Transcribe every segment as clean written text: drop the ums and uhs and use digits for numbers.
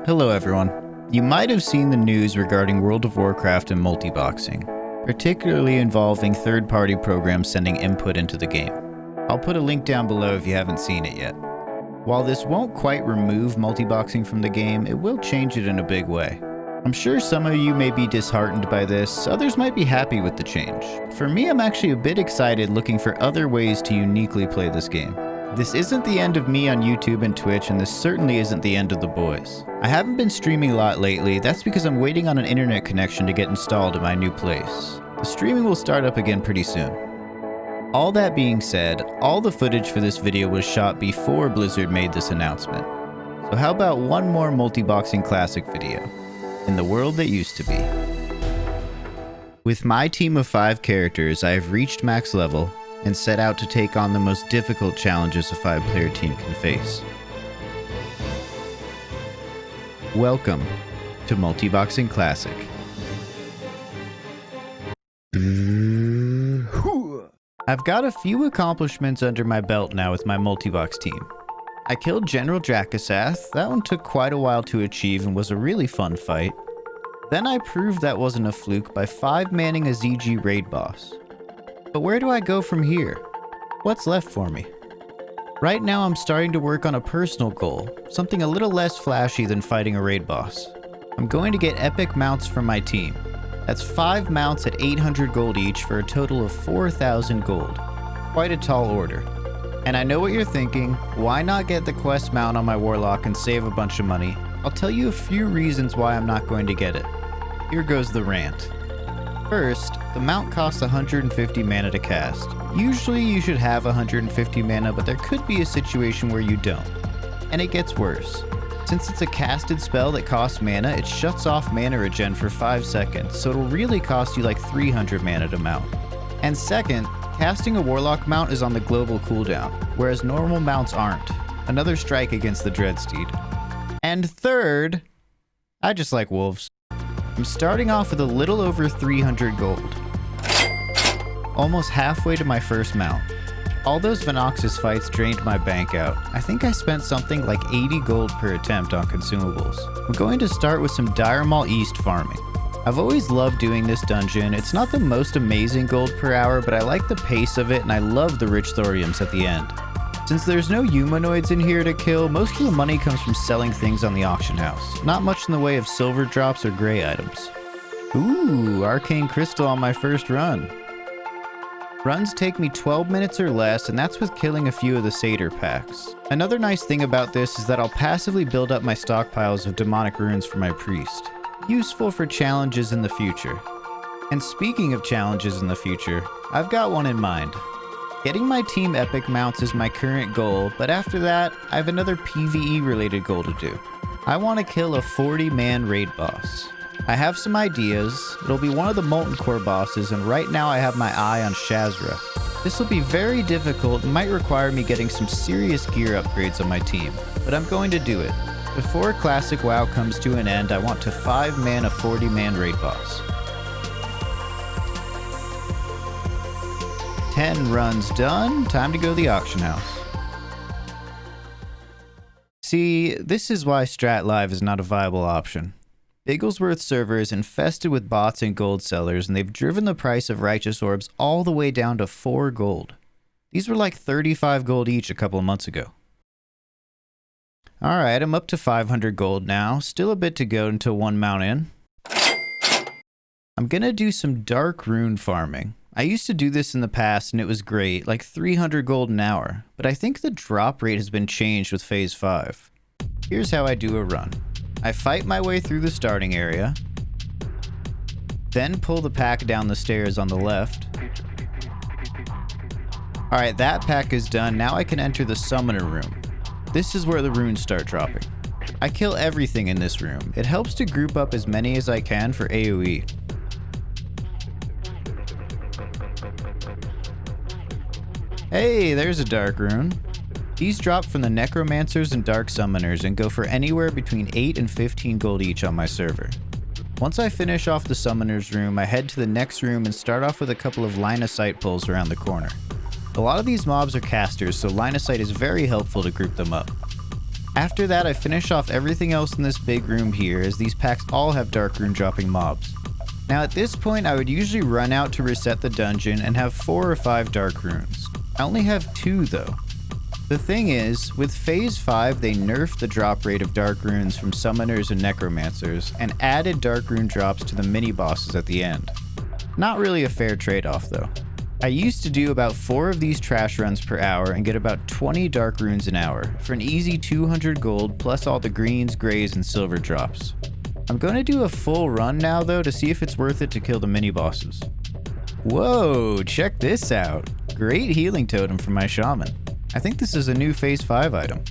Hello everyone. You might have seen the news regarding World of Warcraft and multiboxing, particularly involving third-party programs sending input into the game. I'll put a link down below if you haven't seen it yet. While this won't quite remove multiboxing from the game, it will change it in a big way. I'm sure some of you may be disheartened by this, others might be happy with the change. For me, I'm actually a bit excited looking for other ways to uniquely play this game. This isn't the end of me on YouTube and Twitch, and this certainly isn't the end of the boys. I haven't been streaming a lot lately, that's because I'm waiting on an internet connection to get installed in my new place. The streaming will start up again pretty soon. All that being said, all the footage for this video was shot before Blizzard made this announcement. So how about one more multiboxing classic video? In the world that used to be. With my team of 5 characters, I have reached max level and set out to take on the most difficult challenges a 5-player team can face. Welcome to Multiboxing Classic. I've got a few accomplishments under my belt now with my multibox team. I killed General Drakasath. That one took quite a while to achieve and was a really fun fight. Then I proved that wasn't a fluke by 5-manning a ZG raid boss. But where do I go from here? What's left for me? Right now I'm starting to work on a personal goal, something a little less flashy than fighting a raid boss. I'm going to get epic mounts from my team. That's 5 mounts at 800 gold each for a total of 4,000 gold. Quite a tall order. And I know what you're thinking, why not get the quest mount on my warlock and save a bunch of money? I'll tell you a few reasons why I'm not going to get it. Here goes the rant. First, the mount costs 150 mana to cast. Usually you should have 150 mana, but there could be a situation where you don't. And it gets worse. Since it's a casted spell that costs mana, it shuts off mana regen for 5 seconds, so it'll really cost you like 300 mana to mount. And second, casting a warlock mount is on the global cooldown, whereas normal mounts aren't. Another strike against the Dreadsteed. And third, I just like wolves. I'm starting off with a little over 300 gold. Almost halfway to my first mount. All those Venoxus fights drained my bank out. I think I spent something like 80 gold per attempt on consumables. I'm going to start with some Dire Maul East farming. I've always loved doing this dungeon. It's not the most amazing gold per hour, but I like the pace of it and I love the rich thoriums at the end. Since there's no humanoids in here to kill, most of the money comes from selling things on the auction house. Not much in the way of silver drops or gray items. Ooh, arcane crystal on my first run. Runs take me 12 minutes or less, and that's with killing a few of the satyr packs. Another nice thing about this is that I'll passively build up my stockpiles of demonic runes for my priest. Useful for challenges in the future. And speaking of challenges in the future, I've got one in mind. Getting my team epic mounts is my current goal, but after that, I have another PvE related goal to do. I want to kill a 40-man raid boss. I have some ideas. It'll be one of the Molten Core bosses, and right now I have my eye on Shazra. This will be very difficult and might require me getting some serious gear upgrades on my team, but I'm going to do it. Before Classic WoW comes to an end, I want to 5-man a 40-man raid boss. 10 runs done, time to go to the auction house. See, this is why Strat Live is not a viable option. Bigglesworth server is infested with bots and gold sellers, and they've driven the price of righteous orbs all the way down to 4 gold. These were like 35 gold each a couple of months ago. Alright, I'm up to 500 gold now, still a bit to go until 1 mount in. I'm gonna do some dark rune farming. I used to do this in the past and it was great, like 300 gold an hour, but I think the drop rate has been changed with Phase 5. Here's how I do a run. I fight my way through the starting area, then pull the pack down the stairs on the left. Alright, that pack is done, now I can enter the summoner room. This is where the runes start dropping. I kill everything in this room. It helps to group up as many as I can for AoE. Hey, there's a dark rune. These drop from the necromancers and dark summoners and go for anywhere between 8 and 15 gold each on my server. Once I finish off the summoner's room, I head to the next room and start off with a couple of line of sight pulls around the corner. A lot of these mobs are casters, so line of sight is very helpful to group them up. After that, I finish off everything else in this big room here, as these packs all have dark rune dropping mobs. Now at this point, I would usually run out to reset the dungeon and have 4 or 5 dark runes. I only have 2 though. The thing is, with Phase 5 they nerfed the drop rate of dark runes from summoners and necromancers, and added dark rune drops to the mini bosses at the end. Not really a fair trade-off though. I used to do about 4 of these trash runs per hour and get about 20 dark runes an hour, for an easy 200 gold plus all the greens, grays, and silver drops. I'm going to do a full run now though to see if it's worth it to kill the mini bosses. Whoa, check this out. Great healing totem for my shaman. I think this is a new Phase 5 item.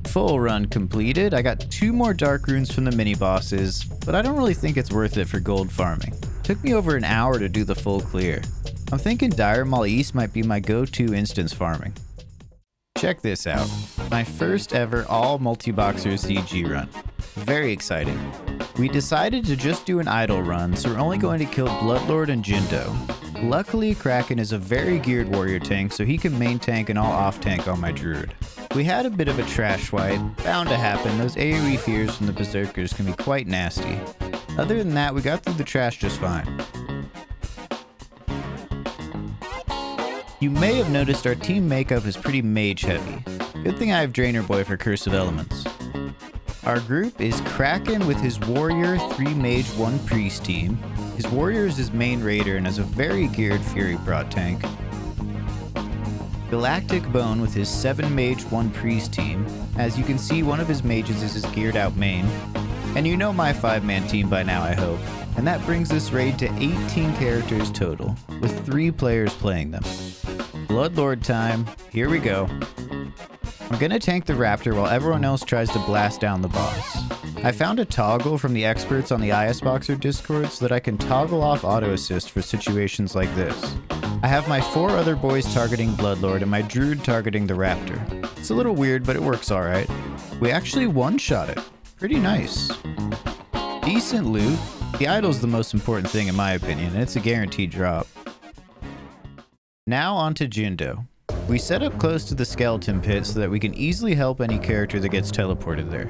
Full run completed. I got 2 more dark runes from the mini bosses, but I don't really think it's worth it for gold farming. Took me over an hour to do the full clear. I'm thinking Dire Maul East might be my go-to instance farming. Check this out. My first ever all Multiboxer CG run. Very exciting. We decided to just do an idle run, so we're only going to kill Bloodlord and Jindo. Luckily, Kraken is a very geared warrior tank, so he can main tank and all off tank on my druid. We had a bit of a trash wipe, bound to happen. Those AoE fears from the berserkers can be quite nasty. Other than that, we got through the trash just fine. You may have noticed our team makeup is pretty mage heavy. Good thing I have Drainerboy for Curse of Elements. Our group is Kraken with his warrior, 3 mage, 1 priest team. His warrior is his main raider and has a very geared Fury Prot tank. Galactic Bone with his 7 mage, 1 priest team. As you can see, one of his mages is his geared out main. And you know my 5-man team by now, I hope. And that brings this raid to 18 characters total, with 3 players playing them. Bloodlord time, here we go. I'm gonna tank the Raptor while everyone else tries to blast down the boss. I found a toggle from the experts on the ISBoxer Discord so that I can toggle off auto assist for situations like this. I have my 4 other boys targeting Bloodlord and my druid targeting the Raptor. It's a little weird, but it works alright. We actually one-shot it. Pretty nice. Decent loot. The idol's the most important thing in my opinion, and it's a guaranteed drop. Now on to Jindo. We set up close to the skeleton pit so that we can easily help any character that gets teleported there.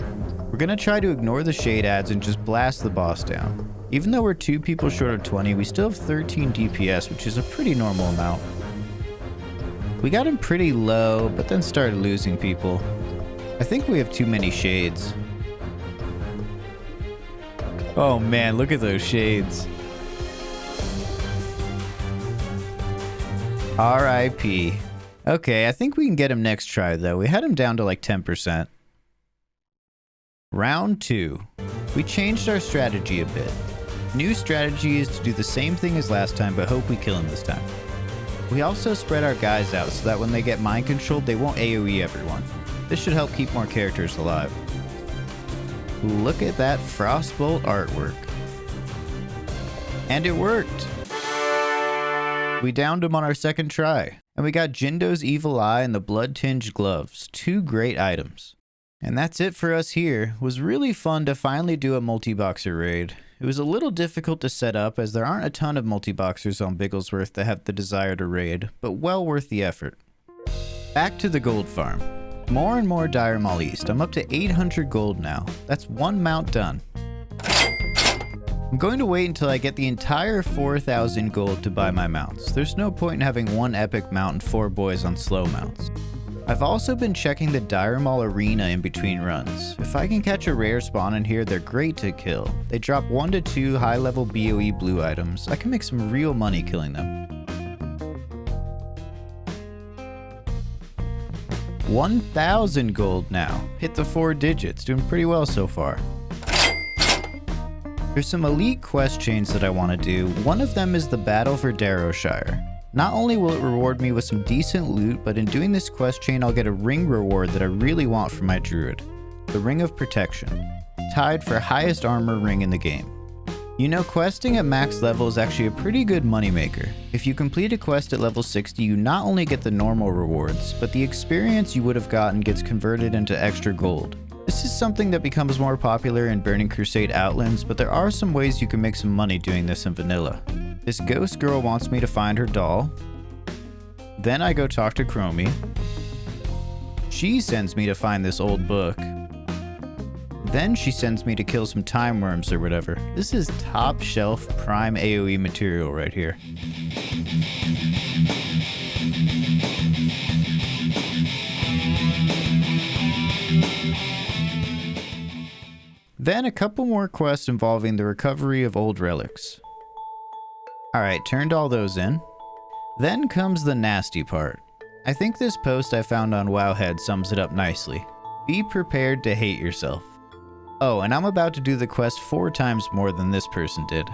We're gonna try to ignore the shade ads and just blast the boss down. Even though we're 2 people short of 20, we still have 13 DPS, which is a pretty normal amount. We got him pretty low, but then started losing people. I think we have too many shades. Oh man, look at those shades. RIP. Okay, I think we can get him next try though. We had him down to like 10%. Round 2. We changed our strategy a bit. New strategy is to do the same thing as last time, but hope we kill him this time. We also spread our guys out so that when they get mind controlled, they won't AoE everyone. This should help keep more characters alive. Look at that Frostbolt artwork. And it worked! We downed him on our second try. And we got Jindo's Evil Eye and the Blood-Tinged Gloves. 2 great items. And that's it for us here. It was really fun to finally do a Multiboxer raid. It was a little difficult to set up as there aren't a ton of Multiboxers on Bigglesworth that have the desire to raid, but well worth the effort. Back to the gold farm. More and more Dire Maul East. I'm up to 800 gold now. That's 1 mount done. I'm going to wait until I get the entire 4,000 gold to buy my mounts. There's no point in having 1 epic mount and 4 boys on slow mounts. I've also been checking the Dire Maul arena in between runs. If I can catch a rare spawn in here, they're great to kill. They drop 1 to 2 high level BOE blue items. I can make some real money killing them. 1,000 gold now. Hit the 4 digits, doing pretty well so far. There's some elite quest chains that I want to do. One of them is the Battle for Darrowshire. Not only will it reward me with some decent loot, but in doing this quest chain I'll get a ring reward that I really want for my druid. The Ring of Protection. Tied for highest armor ring in the game. You know, questing at max level is actually a pretty good moneymaker. If you complete a quest at level 60, you not only get the normal rewards, but the experience you would have gotten gets converted into extra gold. This is something that becomes more popular in Burning Crusade Outlands, but there are some ways you can make some money doing this in vanilla. This ghost girl wants me to find her doll. Then I go talk to Chromie. She sends me to find this old book. Then she sends me to kill some time worms or whatever. This is top shelf prime AoE material right here. Then a couple more quests involving the recovery of old relics. Alright, turned all those in. Then comes the nasty part. I think this post I found on Wowhead sums it up nicely. Be prepared to hate yourself. Oh, and I'm about to do the quest 4 times more than this person did.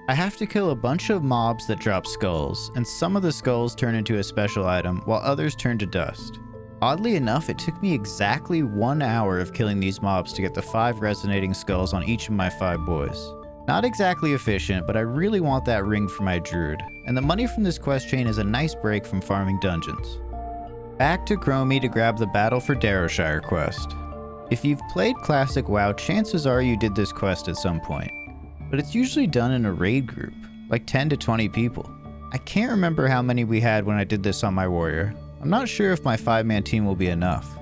I have to kill a bunch of mobs that drop skulls, and some of the skulls turn into a special item, while others turn to dust. Oddly enough, it took me exactly 1 hour of killing these mobs to get the 5 resonating skulls on each of my 5 boys. Not exactly efficient, but I really want that ring for my druid, and the money from this quest chain is a nice break from farming dungeons. Back to Chromie to grab the Battle for Darrowshire quest. If you've played Classic WoW, chances are you did this quest at some point, but it's usually done in a raid group, like 10 to 20 people. I can't remember how many we had when I did this on my warrior. I'm not sure if my 5-man team will be enough.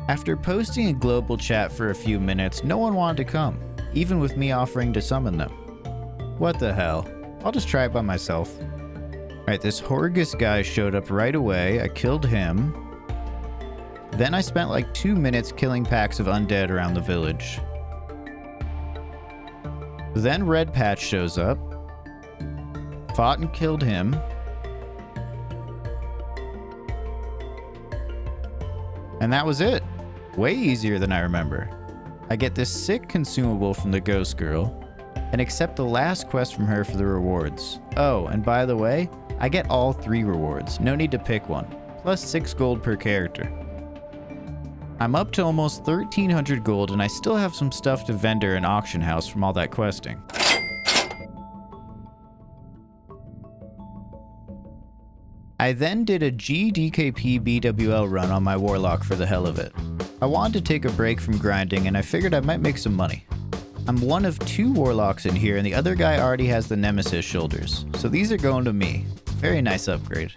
After posting a global chat for a few minutes, no one wanted to come, even with me offering to summon them. What the hell? I'll just try it by myself. Alright, this Horgus guy showed up right away. I killed him. Then I spent like 2 minutes killing packs of undead around the village. Then Red Patch shows up. Fought and killed him. And that was it. Way easier than I remember. I get this sick consumable from the ghost girl, and accept the last quest from her for the rewards. Oh, and by the way, I get all 3 rewards, no need to pick one, plus 6 gold per character. I'm up to almost 1,300 gold, and I still have some stuff to vendor and auction house from all that questing. I then did a GDKP BWL run on my warlock for the hell of it. I wanted to take a break from grinding, and I figured I might make some money. I'm one of 2 warlocks in here, and the other guy already has the Nemesis shoulders, so these are going to me. Very nice upgrade.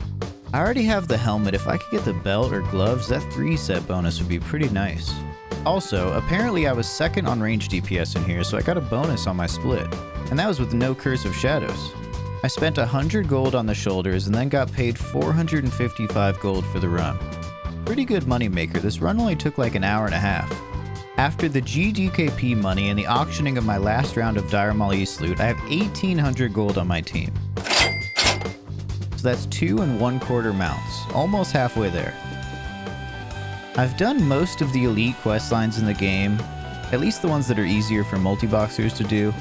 I already have the helmet. If I could get the belt or gloves, that 3-set bonus would be pretty nice. Also, apparently I was 2nd on range DPS in here, so I got a bonus on my split, and that was with no Curse of Shadows. I spent 100 gold on the shoulders and then got paid 455 gold for the run. Pretty good money maker. This run only took like an hour and a half. After the GDKP money and the auctioning of my last round of Dire Maul East loot, I have 1,800 gold on my team. So that's 2 1/4 mounts, almost halfway there. I've done most of the elite quest lines in the game, at least the ones that are easier for multiboxers to do,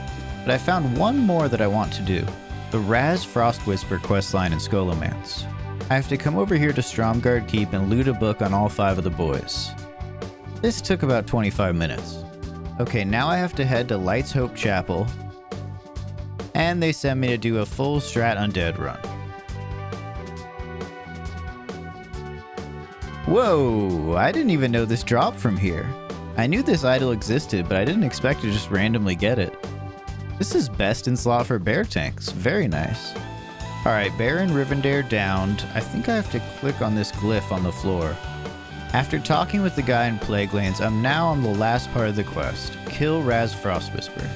but I found one more that I want to do. The Raz Frostwhisper questline in Scholomance. I have to come over here to Stromgarde Keep and loot a book on all 5 of the boys. This took about 25 minutes. Okay, now I have to head to Light's Hope Chapel, and they send me to do a full strat undead run. Whoa, I didn't even know this dropped from here. I knew this idol existed, but I didn't expect to just randomly get it. This is best in slot for bear tanks. Very nice. Alright, Bear and Rivendare downed. I think I have to click on this glyph on the floor. After talking with the guy in Plague Lanes, I'm now on the last part of the quest. Kill Raz Frostwhisper.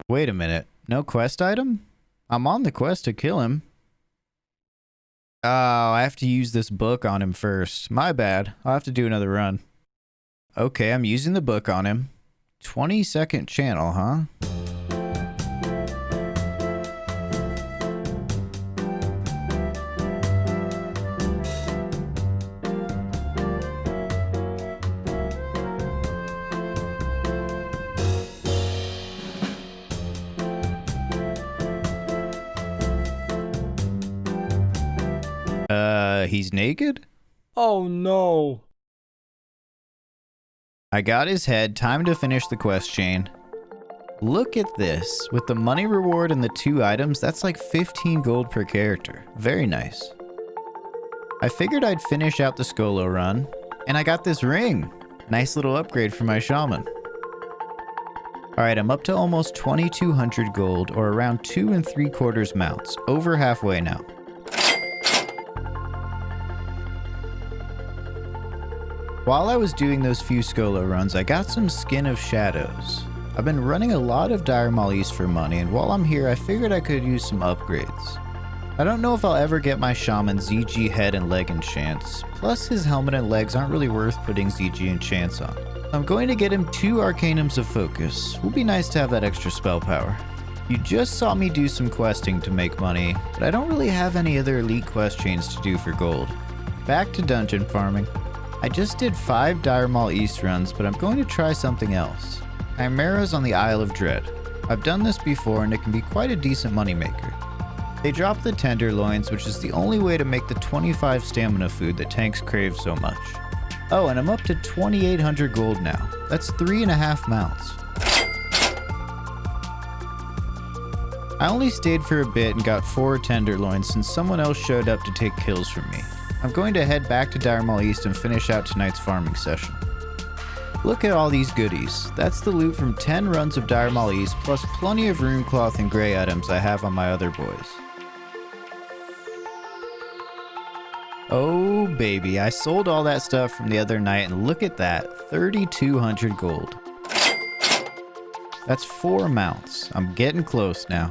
Wait a minute. No quest item? I'm on the quest to kill him. Oh, I have to use this book on him first. My bad. I'll have to do another run. Okay, I'm using the book on him. 20-second channel, huh? He's naked? Oh no. I got his head. Time to finish the quest chain. Look at this. With the money reward and the 2 items, that's like 15 gold per character. Very nice. I figured I'd finish out the Skolo run, and I got this ring. Nice little upgrade for my shaman. Alright, I'm up to almost 2200 gold, or around 2 3/4 mounts, over halfway now. While I was doing those few Skolo runs, I got some Skin of Shadows. I've been running a lot of Dire Mall East for money, and while I'm here, I figured I could use some upgrades. I don't know if I'll ever get my Shaman ZG head and leg enchants, plus his helmet and legs aren't really worth putting ZG enchants on. I'm going to get him 2 Arcanums of Focus. Will be nice to have that extra spell power. You just saw me do some questing to make money, but I don't really have any other elite quest chains to do for gold. Back to dungeon farming. I just did 5 Dire Mall East runs, but I'm going to try something else. Chimeras on the Isle of Dread. I've done this before and it can be quite a decent moneymaker. They drop the Tenderloins, which is the only way to make the 25 stamina food that tanks crave so much. Oh, and I'm up to 2800 gold now. That's 3.5 mounts. I only stayed for a bit and got 4 Tenderloins since someone else showed up to take kills from me. I'm going to head back to Dire Mall East and finish out tonight's farming session. Look at all these goodies. That's the loot from 10 runs of Dire Mall East, plus plenty of rune cloth and gray items I have on my other boys. Oh baby, I sold all that stuff from the other night and look at that, 3200 gold. That's 4 mounts. I'm getting close now.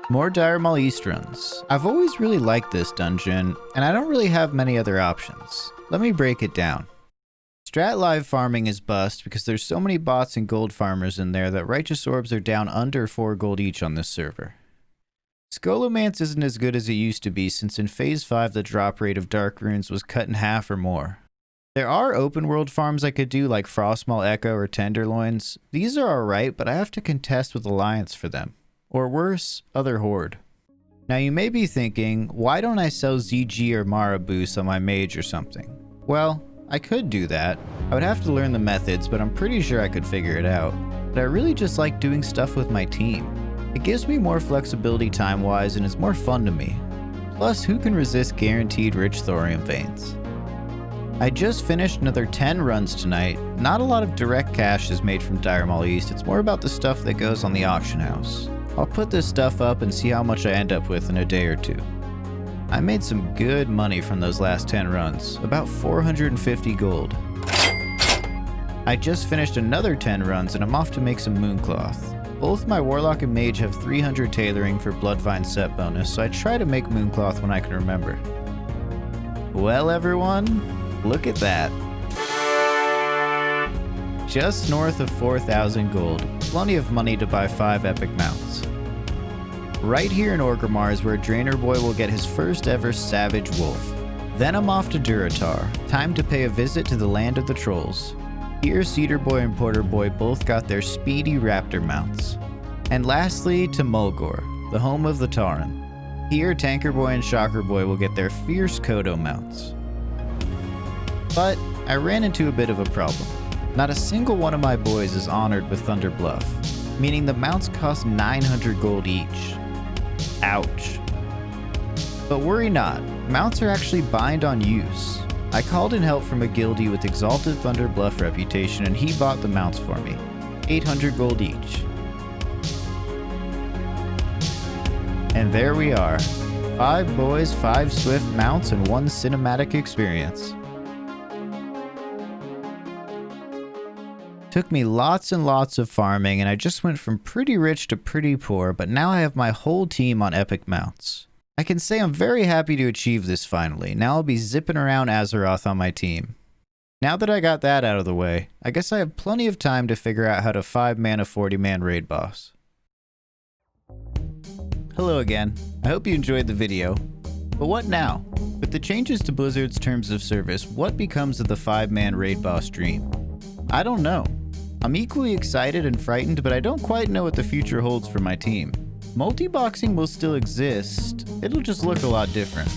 More Dire Mall East runs. I've always really liked this dungeon, and I don't really have many other options. Let me break it down. Strat live farming is bust because there's so many bots and gold farmers in there that righteous orbs are down under 4 gold each on this server. Scholomance isn't as good as it used to be since in Phase 5 the drop rate of dark runes was cut in half or more. There are open world farms I could do like Frostmaw Echo or Tenderloins. These are alright, but I have to contest with Alliance for them. Or worse, other Horde. Now you may be thinking, why don't I sell ZG or Mara boosts on my mage or something? Well, I could do that. I would have to learn the methods, but I'm pretty sure I could figure it out. But I really just like doing stuff with my team. It gives me more flexibility time-wise and is more fun to me. Plus, who can resist guaranteed rich thorium veins? I just finished another 10 runs tonight. Not a lot of direct cash is made from Dire Mall East, it's more about the stuff that goes on the auction house. I'll put this stuff up and see how much I end up with in a day or two. I made some good money from those last 10 runs, about 450 gold. I just finished another 10 runs and I'm off to make some mooncloth. Both my Warlock and Mage have 300 tailoring for Bloodvine set bonus, so I try to make mooncloth when I can remember. Well everyone, look at that. Just north of 4,000 gold, plenty of money to buy 5 epic mounts. Right here in Orgrimmar is where Drainerboy will get his first ever Savage Wolf. Then I'm off to Durotar, time to pay a visit to the land of the trolls. Here Cedarboy and Porterboy both got their speedy raptor mounts. And lastly to Mulgore, the home of the Tauren. Here Tankerboy and Shockerboy will get their fierce Kodo mounts. But I ran into a bit of a problem. Not a single one of my boys is honored with Thunder Bluff, meaning the mounts cost 900 gold each. Ouch. But worry not, mounts are actually bind on use. I called in help from a guildie with exalted Thunder Bluff reputation and he bought the mounts for me. 800 gold each. And there we are. 5 boys, 5 swift mounts, and 1 cinematic experience. Took me lots and lots of farming and I just went from pretty rich to pretty poor, but now I have my whole team on epic mounts. I can say I'm very happy to achieve this finally. Now I'll be zipping around Azeroth on my team. Now that I got that out of the way, I guess I have plenty of time to figure out how to 5-man a 40-man raid boss. Hello again. I hope you enjoyed the video. But what now? With the changes to Blizzard's terms of service, what becomes of the 5-man raid boss dream? I don't know. I'm equally excited and frightened, but I don't quite know what the future holds for my team. Multiboxing will still exist, it'll just look a lot different.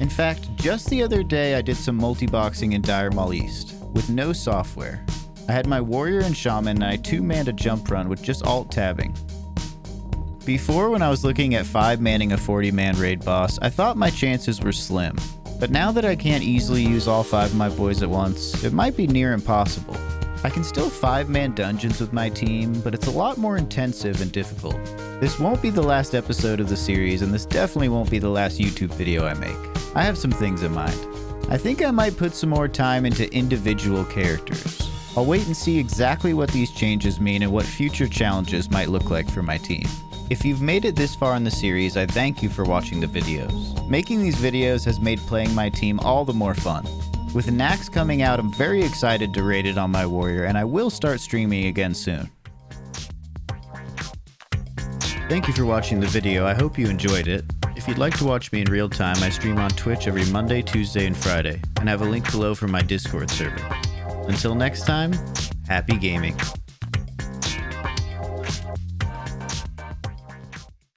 In fact, just the other day I did some multiboxing in Dire Mall East, with no software. I had my warrior and shaman and I 2-manned a jump run with just alt-tabbing. Before, when I was looking at 5-manning a 40-man raid boss, I thought my chances were slim. But now that I can't easily use all 5 of my boys at once, it might be near impossible. I can still 5-man dungeons with my team, but it's a lot more intensive and difficult. This won't be the last episode of the series, and this definitely won't be the last YouTube video I make. I have some things in mind. I think I might put some more time into individual characters. I'll wait and see exactly what these changes mean and what future challenges might look like for my team. If you've made it this far in the series, I thank you for watching the videos. Making these videos has made playing my team all the more fun. With Nax coming out, I'm very excited to raid it on my warrior, and I will start streaming again soon. Thank you for watching the video, I hope you enjoyed it. If you'd like to watch me in real time, I stream on Twitch every Monday, Tuesday, and Friday, and have a link below for my Discord server. Until next time, happy gaming.